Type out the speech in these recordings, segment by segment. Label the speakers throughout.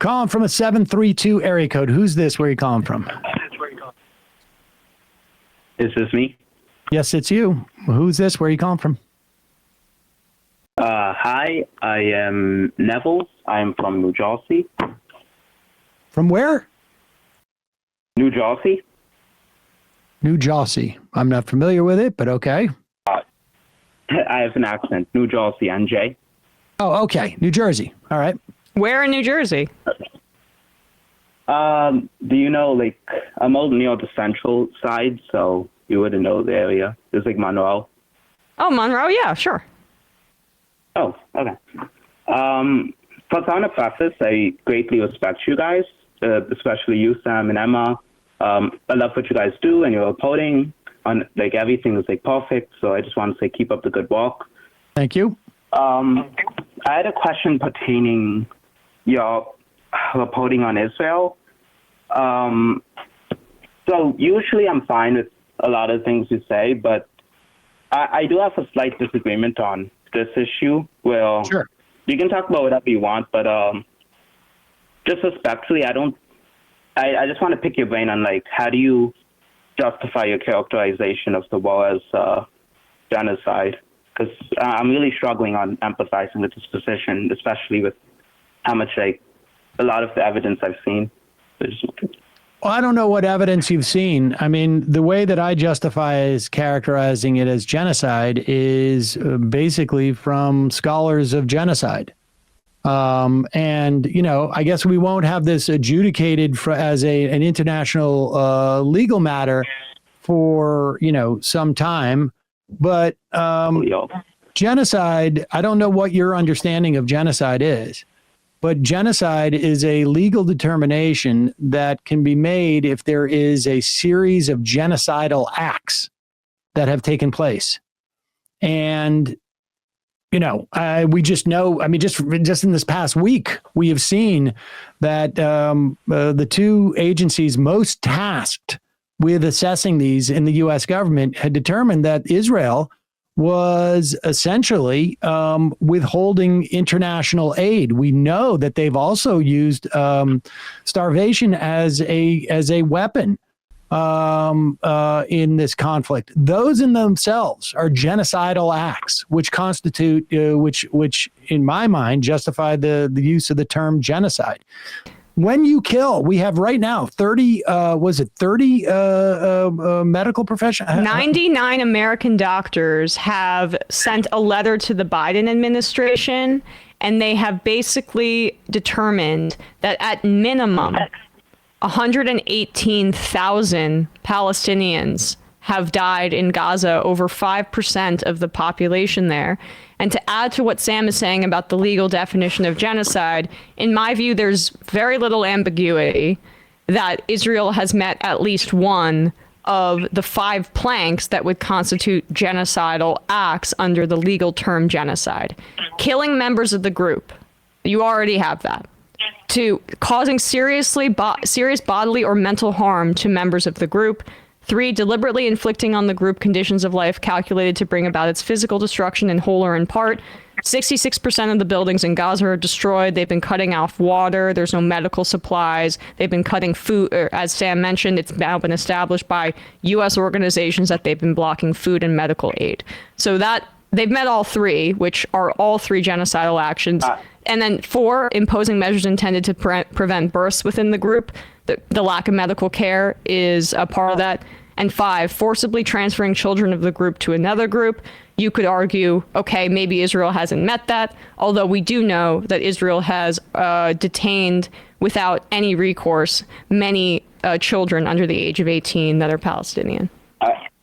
Speaker 1: Calling from a 732 area code. Who's this? Where are you calling from?
Speaker 2: Is this me?
Speaker 1: Yes, it's you. Who's this? Where are you calling from?
Speaker 2: Hi, I am Neville. I'm from New Jersey.
Speaker 1: From where?
Speaker 2: New Jersey.
Speaker 1: New Jersey. I'm not familiar with it, but okay.
Speaker 2: I have an accent. New Jersey, NJ.
Speaker 1: Oh, okay. New Jersey. All right.
Speaker 3: Where in New Jersey?
Speaker 2: Do you know, like, I'm all near the central side, so you wouldn't know the area. It's like Monroe.
Speaker 3: Oh, Monroe? Yeah, sure.
Speaker 2: Oh, okay. First, I want to preface, I greatly respect you guys, especially you, Sam and Emma. I love what you guys do, and your reporting on, like, everything is, like, perfect, so I just want to say keep up the good work.
Speaker 1: Thank you.
Speaker 2: I had a question pertaining your reporting on Israel. So usually I'm fine with a lot of things you say, but I do have a slight disagreement on this issue. Well,
Speaker 1: sure.
Speaker 2: You can talk about whatever you want, but just respectfully, I just want to pick your brain on, like, how do you justify your characterization of the war as genocide? Because I'm really struggling on empathizing with this position, especially with how much, like, a lot of the evidence I've seen.
Speaker 1: Well, I don't know what evidence you've seen. I mean, the way that I justify is characterizing it as genocide is basically from scholars of genocide. And, you know, I guess we won't have this adjudicated as an international legal matter for, you know, some time. But genocide, I don't know what your understanding of genocide is. But genocide is a legal determination that can be made if there is a series of genocidal acts that have taken place. And, you know, we just know, I mean, just in this past week, we have seen that the two agencies most tasked with assessing these in the U.S. government had determined that Israel was essentially withholding international aid. We know that they've also used starvation as a weapon in this conflict. Those in themselves are genocidal acts, which constitute, which in my mind justify the use of the term genocide. When you kill, we have right now 30 medical professionals?
Speaker 3: 99 American doctors have sent a letter to the Biden administration, and they have basically determined that at minimum, 118,000 Palestinians have died in Gaza, over 5% of the population there. And to add to what Sam is saying about the legal definition of genocide, in my view, there's very little ambiguity that Israel has met at least one of the 5 planks that would constitute genocidal acts under the legal term genocide. Killing members of the group, you already have that. To causing serious bodily or mental harm to members of the group. 3, deliberately inflicting on the group conditions of life calculated to bring about its physical destruction in whole or in part. 66% of the buildings in Gaza are destroyed. They've been cutting off water. There's no medical supplies. They've been cutting food. As Sam mentioned, it's now been established by U.S. organizations that they've been blocking food and medical aid. So that they've met all 3, which are all 3 genocidal actions. And then 4, imposing measures intended to prevent births within the group. The lack of medical care is a part of that. And 5, forcibly transferring children of the group to another group. You could argue, okay, maybe Israel hasn't met that, although we do know that Israel has detained without any recourse many children under the age of 18 that are Palestinian.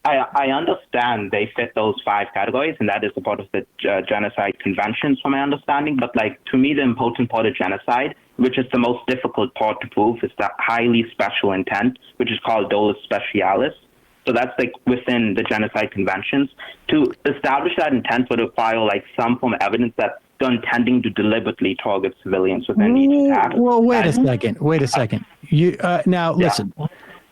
Speaker 2: I understand they fit those 5 categories, and that is a part of the genocide conventions, from my understanding. But, like, to me, the important part of genocide, which is the most difficult part to prove, is that highly special intent, which is called dolus specialis. So that's, like, within the genocide conventions. To establish that intent would require, like, some form of evidence that they're intending to deliberately target civilians within each attack.
Speaker 1: Well, wait a second. You now listen.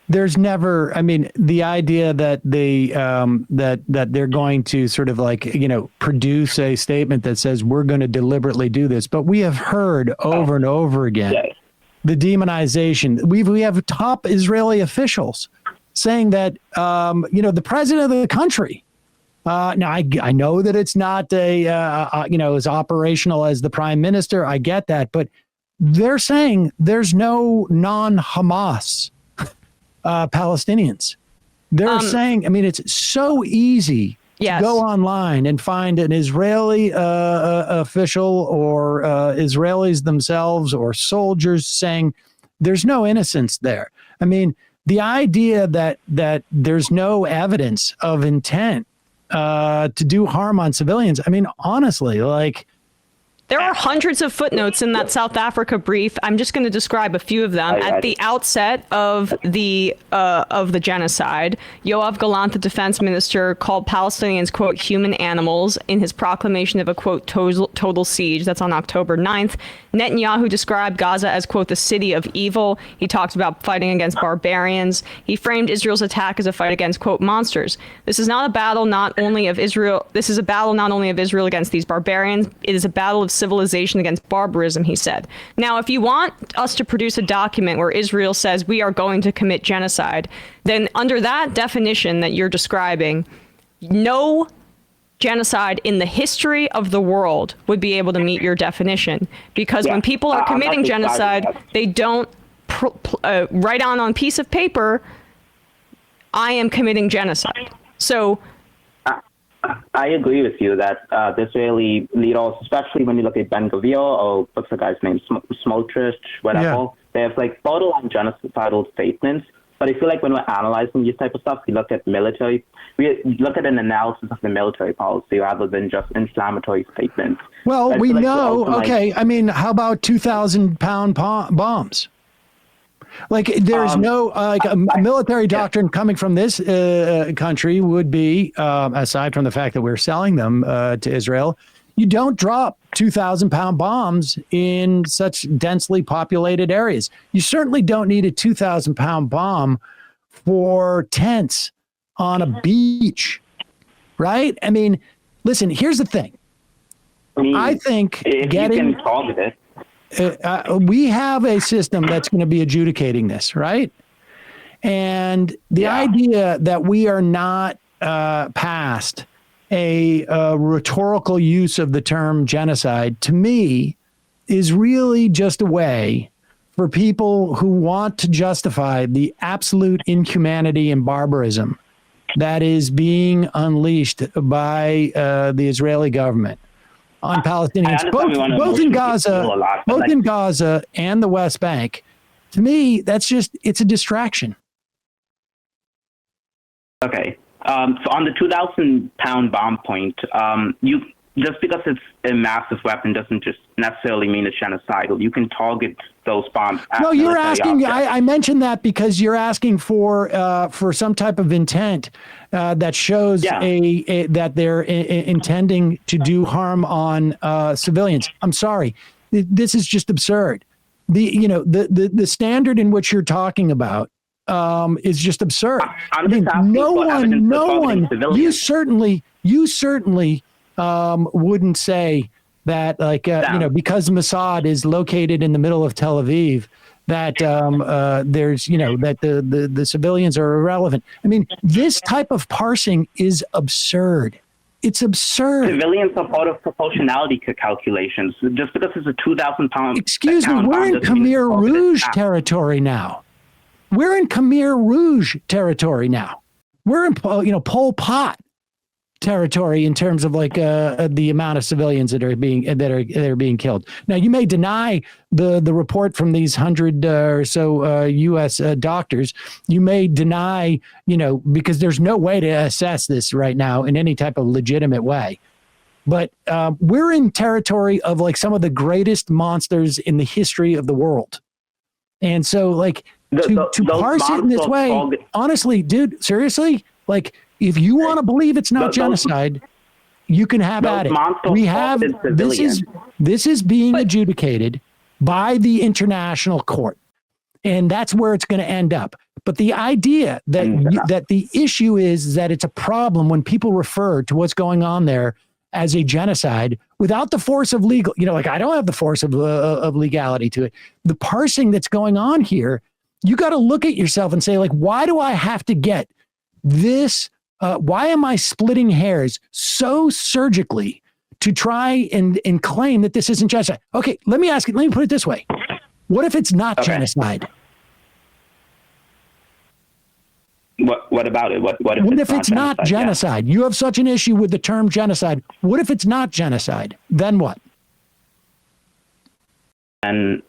Speaker 1: There's never, I mean, the idea that they that they're going to sort of, like, you know, produce a statement that says we're going to deliberately do this, but we have heard over and over again the demonization. We have top Israeli officials saying that, the president of the country. Now, I know that it's not as operational as the prime minister. I get that. But they're saying there's no non-Hamas Palestinians. They're saying, it's so easy to go online and find an Israeli official or Israelis themselves or soldiers saying there's no innocence there. The idea that there's no evidence of intent to do harm on civilians. Honestly,
Speaker 3: there are hundreds of footnotes in that South Africa brief. I'm just going to describe a few of them. At the outset of the genocide, Yoav Gallant, the defense minister, called Palestinians, quote, human animals in his proclamation of a, quote, total siege. That's on October 9th. Netanyahu described Gaza as, quote, the city of evil. He talked about fighting against barbarians. He framed Israel's attack as a fight against, quote, monsters. This is not a battle not only of Israel. This is a battle not only of Israel against these barbarians. It is a battle of civilization against barbarism, he said. Now, if you want us to produce a document where Israel says we are going to commit genocide, then under that definition that you're describing, no genocide in the history of the world would be able to meet your definition. Because when people are committing genocide, they don't write on a piece of paper, I am committing genocide. So
Speaker 2: I agree with you that the Israeli leaders, especially when you look at Ben Gvir or what's the guy's name, Smotrich, whatever, they have borderline genocidal statements. But I feel like when we're analyzing this type of stuff, we look at an analysis of the military policy rather than just inflammatory statements.
Speaker 1: Well, we know. Okay, how about 2,000-pound bombs? There's no a military doctrine coming from this country would be, aside from the fact that we're selling them to Israel, you don't drop 2,000-pound bombs in such densely populated areas. You certainly don't need a 2,000-pound bomb for tents on a beach, right? Listen, here's the thing. I think
Speaker 2: if you can target it.
Speaker 1: We have a system that's going to be adjudicating this, right? And the idea that we are not past a rhetorical use of the term genocide, to me, is really just a way for people who want to justify the absolute inhumanity and barbarism that is being unleashed by the Israeli government on Palestinians, both in Gaza and the West Bank. To me, it's a distraction. Okay.
Speaker 2: So on the 2,000-pound bomb point, just because it's a massive weapon doesn't just necessarily mean it's genocidal. You can target those bombs.
Speaker 1: No, you're asking. I mentioned that because you're asking for some type of intent that shows that they're intending to do harm on civilians. I'm sorry, this is just absurd. The standard in which you're talking about is just absurd. No one. You certainly wouldn't say that, because Mossad is located in the middle of Tel Aviv, that there's, that the civilians are irrelevant. This type of parsing is absurd. It's absurd.
Speaker 2: Civilians are part of proportionality calculations. Just because it's a 2,000-pound.
Speaker 1: Excuse me, we're in Khmer Rouge territory now. We're in Khmer Rouge territory now. We're in, Pol Pot territory in terms of the amount of civilians that are being killed. Now, you may deny the report from these 100 or so U.S. doctors. You may deny, because there's no way to assess this right now in any type of legitimate way. But we're in territory of some of the greatest monsters in the history of the world. And so to parse it in this way, honestly, dude, seriously, if you want to believe it's not genocide, you can have at it. We have this is being adjudicated by the international court, and that's where it's going to end up. But the idea that the issue is that it's a problem when people refer to what's going on there as a genocide, without the force of legal, like I don't have the force of legality to it. The parsing that's going on here, you got to look at yourself and say, like, why do I have to get this? Why am I splitting hairs so surgically to try and claim that this isn't genocide? Okay, let me put it this way. What if it's not genocide?
Speaker 2: What about it? What
Speaker 1: if it's not genocide? Yeah. You have such an issue with the term genocide. What if it's not genocide? Then what?
Speaker 2: And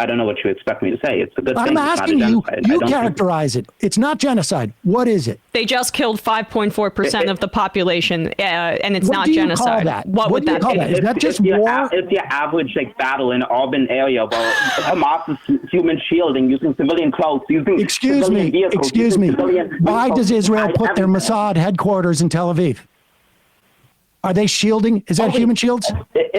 Speaker 2: I don't know what you expect me to say. It's a good thing.
Speaker 1: I'm asking you. You characterize it. It's not genocide. What is it?
Speaker 3: They just killed 5.4% of the population, and it's not genocide.
Speaker 1: Call that?
Speaker 3: What would that be?
Speaker 1: Is that just war?
Speaker 2: It's the average battle in an urban area where Hamas is human shielding, using civilian clothes, using civilian vehicles.
Speaker 1: Excuse me. Why does Israel put their Mossad headquarters in Tel Aviv? Are they shielding? Is that human shields?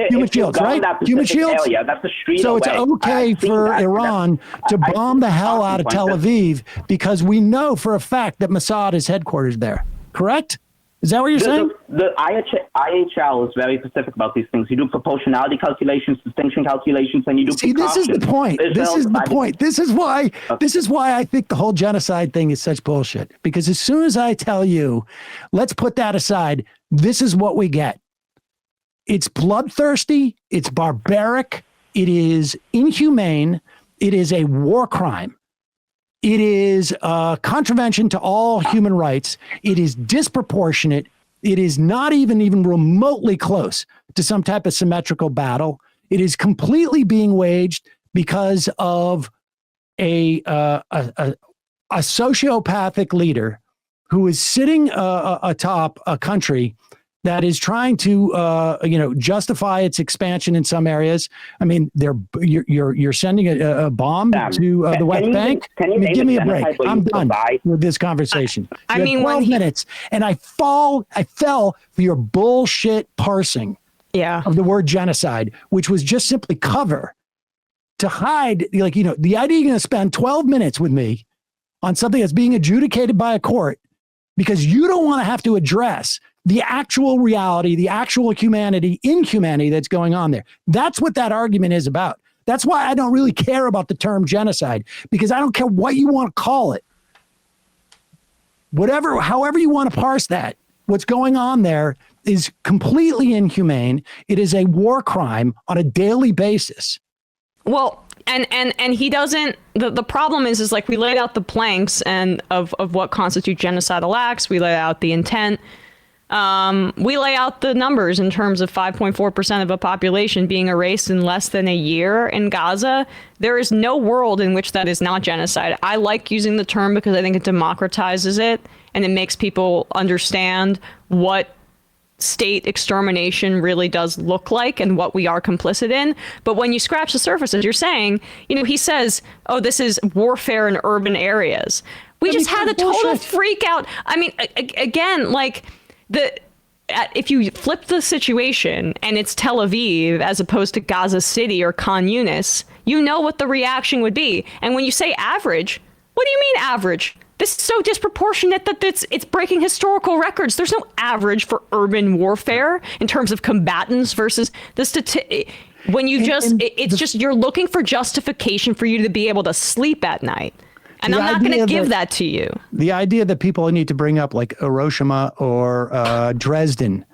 Speaker 1: Human shields, right? Human shields?
Speaker 2: Area, that's a street
Speaker 1: so
Speaker 2: away.
Speaker 1: It's okay for Iran to bomb the hell out of Tel Aviv because we know for a fact that Mossad is headquarters there. Correct? Is that what you're saying?
Speaker 2: The IHL is very specific about these things. You do proportionality calculations, distinction calculations, and you do
Speaker 1: this is the point. This is the point. This is why I think the whole genocide thing is such bullshit. Because as soon as I tell you, let's put that aside, this is what we get. It's bloodthirsty. It's barbaric. It is inhumane. It is a war crime. It is a contravention to all human rights. It is disproportionate. It is not even remotely close to some type of symmetrical battle. It is completely being waged because of a sociopathic leader who is sitting atop a country that is trying to, justify its expansion in some areas. I mean, you're sending a bomb to the West Bank. Give me a break. I'm done with this conversation. I mean, 12 minutes, and I fell for your bullshit parsing of the word genocide, which was just simply cover to hide, the idea you're going to spend 12 minutes with me on something that's being adjudicated by a court because you don't want to have to address the actual reality, the actual inhumanity that's going on there. That's what that argument is about. That's why I don't really care about the term genocide, because I don't care what you want to call it. However you want to parse that, what's going on there is completely inhumane. It is a war crime on a daily basis.
Speaker 3: Well, and he doesn't, the problem is like we laid out the planks and of what constitute genocidal acts. We laid out the intent. We lay out the numbers in terms of 5.4% of a population being erased in less than a year in Gaza. There is no world in which that is not genocide. I like using the term because I think it democratizes it and it makes people understand what state extermination really does look like and what we are complicit in. But when you scratch the surface, as you're saying, he says, oh, this is warfare in urban areas. We just had a total freak out. I mean, again, like, if you flip the situation and it's Tel Aviv as opposed to Gaza City or Khan Yunis, you know what the reaction would be. And when you say average, what do you mean average? This is so disproportionate that it's breaking historical records. There's no average for urban warfare in terms of combatants versus the when you just you're looking for justification for you to be able to sleep at night. And I'm not going to give that to you.
Speaker 1: The idea that people need to bring up like Hiroshima or Dresden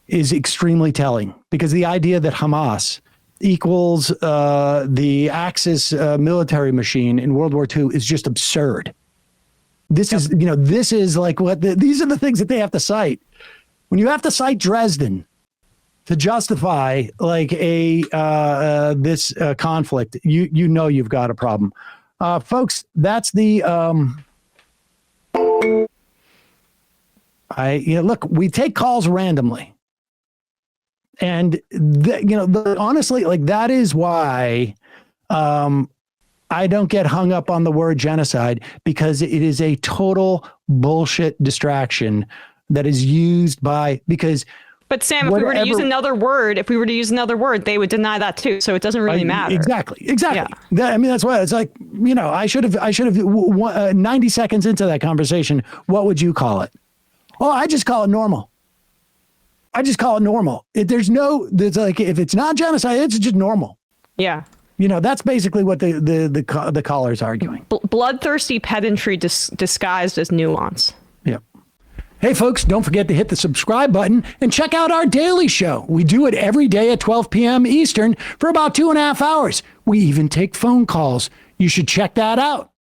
Speaker 1: is extremely telling, because the idea that Hamas equals the Axis military machine in World War II is just absurd. This is, this is like these are the things that they have to cite. When you have to cite Dresden to justify like this conflict, you know you've got a problem. Folks, that's the look, we take calls randomly. And honestly, like that is why I don't get hung up on the word genocide, because it is a total bullshit distraction that is used because
Speaker 3: but Sam, if we were to use another word, they would deny that too. So it doesn't really matter.
Speaker 1: Exactly. Yeah. That's why it's like, I should have 90 seconds into that conversation. What would you call it? Oh, I just call it normal. I just call it normal. There's like, if it's not genocide, it's just normal.
Speaker 3: Yeah.
Speaker 1: That's basically what the caller is arguing.
Speaker 3: Bloodthirsty pedantry disguised as nuance.
Speaker 1: Yep. Hey, folks, don't forget to hit the subscribe button and check out our daily show. We do it every day at 12 p.m. Eastern for about 2.5 hours. We even take phone calls. You should check that out.